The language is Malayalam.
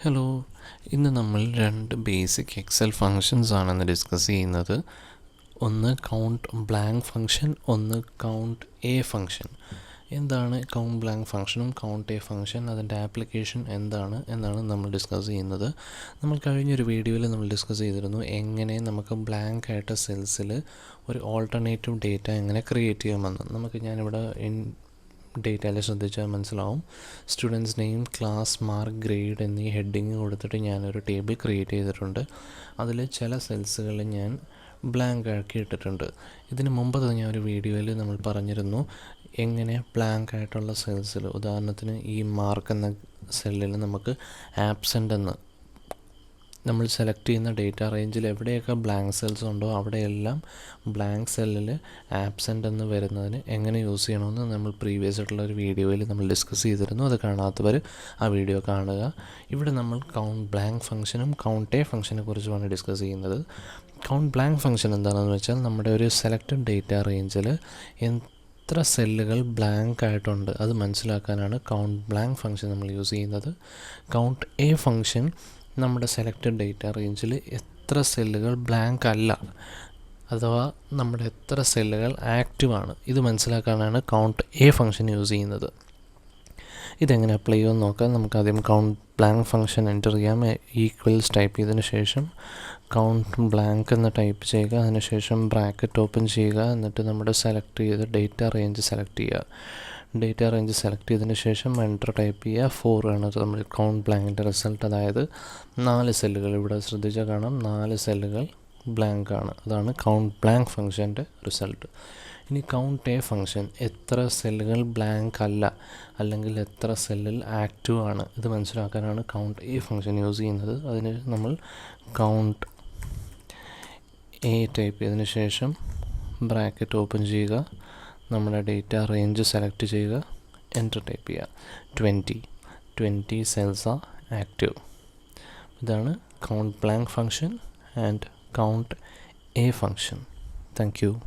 ഹലോ, ഇന്ന് നമ്മൾ രണ്ട് ബേസിക് എക്സൽ ഫങ്ഷൻസ് ആണെന്ന് ഡിസ്കസ് ചെയ്യുന്നത്. ഒന്ന് കൗണ്ട് ബ്ലാങ്ക് ഫങ്ഷൻ, ഒന്ന് കൗണ്ട് എ ഫങ്ഷൻ. എന്താണ് കൗണ്ട് ബ്ലാങ്ക് ഫങ്ഷനും കൗണ്ട് എ ഫങ്ഷൻ, അതിൻ്റെ ആപ്ലിക്കേഷൻ എന്താണ് എന്നാണ് നമ്മൾ ഡിസ്കസ് ചെയ്യുന്നത്. നമ്മൾ കഴിഞ്ഞൊരു വീഡിയോയിൽ നമ്മൾ ഡിസ്കസ് ചെയ്തിരുന്നു എങ്ങനെ നമുക്ക് ബ്ലാങ്ക് ആയിട്ട് സെൽസിൽ ഒരു ഓൾട്ടർനേറ്റീവ് ഡേറ്റ എങ്ങനെ ക്രിയേറ്റ് ചെയ്യാമെന്ന്. ഞാനിവിടെ ഡേറ്റയിൽ ശ്രദ്ധിച്ചാൽ മനസ്സിലാവും. Students name, class, mark, grade എന്നീ ഹെഡിങ് കൊടുത്തിട്ട് ഞാനൊരു ടേബിൾ ക്രിയേറ്റ് ചെയ്തിട്ടുണ്ട്. അതിൽ ചില സെൽസുകൾ ഞാൻ ബ്ലാങ്ക് ആക്കി ഇട്ടിട്ടുണ്ട്. ഇതിന് മുമ്പ് ഞാൻ ഒരു വീഡിയോയിൽ നമ്മൾ പറഞ്ഞിരുന്നു എങ്ങനെ ബ്ലാങ്ക് ആയിട്ടുള്ള സെൽസിൽ, ഉദാഹരണത്തിന് ഈ മാർക്ക് എന്ന സെല്ലിൽ നമുക്ക് ആബ്സെൻ്റ് എന്ന് നമ്മൾ സെലക്ട് ചെയ്യുന്ന ഡേറ്റ റേഞ്ചിൽ എവിടെയൊക്കെ ബ്ലാങ്ക് സെൽസ് ഉണ്ടോ അവിടെയെല്ലാം ബ്ലാങ്ക് സെല്ലിൽ ആബ്സെൻ്റ് എന്ന് വരുന്നതിന് എങ്ങനെ യൂസ് ചെയ്യണമെന്ന് നമ്മൾ പ്രീവിയസ് ആയിട്ടുള്ള ഒരു വീഡിയോയിൽ നമ്മൾ ഡിസ്കസ് ചെയ്തിരുന്നു. അത് കാണാത്തവർ ആ വീഡിയോ കാണുക. ഇവിടെ നമ്മൾ കൗണ്ട് ബ്ലാങ്ക് ഫംഗ്ഷനും കൗണ്ട് എ ഫംഗ്ഷനെ കുറിച്ചുമാണ് ഡിസ്കസ് ചെയ്യുന്നത്. കൗണ്ട് ബ്ലാങ്ക് ഫംഗ്ഷൻ എന്താണെന്ന് വെച്ചാൽ നമ്മുടെ ഒരു സെലക്റ്റഡ് ഡേറ്റ റേഞ്ചിൽ എത്ര സെല്ലുകൾ ബ്ലാങ്ക് ആയിട്ടുണ്ട് അത് മനസ്സിലാക്കാനാണ് കൗണ്ട് ബ്ലാങ്ക് ഫംഗ്ഷൻ നമ്മൾ യൂസ് ചെയ്യുന്നത്. കൗണ്ട് എ ഫംഗ്ഷൻ നമ്മുടെ സെലക്റ്റഡ് ഡേറ്റ റേഞ്ചിൽ എത്ര സെല്ലുകൾ ബ്ലാങ്ക് അല്ല, അഥവാ നമ്മുടെ എത്ര സെല്ലുകൾ ആക്റ്റീവാണ് ഇത് മനസ്സിലാക്കാനാണ് കൗണ്ട് എ ഫംഗ്ഷൻ യൂസ് ചെയ്യുന്നത്. ഇതെങ്ങനെ അപ്ലൈ ചെയ്യുമെന്ന് നോക്കാം. നമുക്കാദ്യം കൗണ്ട് ബ്ലാങ്ക് ഫംഗ്ഷൻ എൻ്റർ ചെയ്യാം. ഈക്വൽസ് ടൈപ്പ് ചെയ്തതിന് ശേഷം കൗണ്ട് ബ്ലാങ്ക് എന്ന് ടൈപ്പ് ചെയ്യുക. അതിനുശേഷം ബ്രാക്കറ്റ് ഓപ്പൺ ചെയ്യുക. എന്നിട്ട് നമ്മുടെ സെലക്ട് ചെയ്ത് ഡേറ്റ റേഞ്ച് സെലക്ട് ചെയ്യുക. ഡേറ്റ റേഞ്ച് സെലക്ട് ചെയ്തതിന് ശേഷം എൻ്റർ ടൈപ്പ് ചെയ്യുക. 4 ആണ് നമ്മൾ കൗണ്ട് ബ്ലാങ്കിൻ്റെ റിസൾട്ട്, അതായത് 4 സെല്ലുകൾ. ഇവിടെ ശ്രദ്ധിച്ചാൽ കാണാം 4 സെല്ലുകൾ ബ്ലാങ്ക് ആണ്. അതാണ് കൗണ്ട് ബ്ലാങ്ക് ഫംഗ്ഷൻ്റെ റിസൾട്ട്. ഇനി കൗണ്ട് എ ഫംഗ്ഷൻ എത്ര സെല്ലുകൾ ബ്ലാങ്ക് അല്ല, അല്ലെങ്കിൽ എത്ര സെല്ലിൽ ആക്റ്റീവ് ആണ് ഇത് മനസ്സിലാക്കാനാണ് കൗണ്ട് എ ഫംഗ്ഷൻ യൂസ് ചെയ്യുന്നത്. അതിന് നമ്മൾ കൗണ്ട് എ ടൈപ്പ് ചെയ്തതിന് ശേഷം ബ്രാക്കറ്റ് ഓപ്പൺ ചെയ്യുക. നമ്മുടെ ഡേറ്റ റേഞ്ച് സെലക്ട് ചെയ്യുക. എൻ്റർ ടൈപ്പ് ചെയ്യുക. 20 സെൽസ് ആർ ആക്റ്റീവ്. ഇതാണ് count blank function and count A function. Thank you.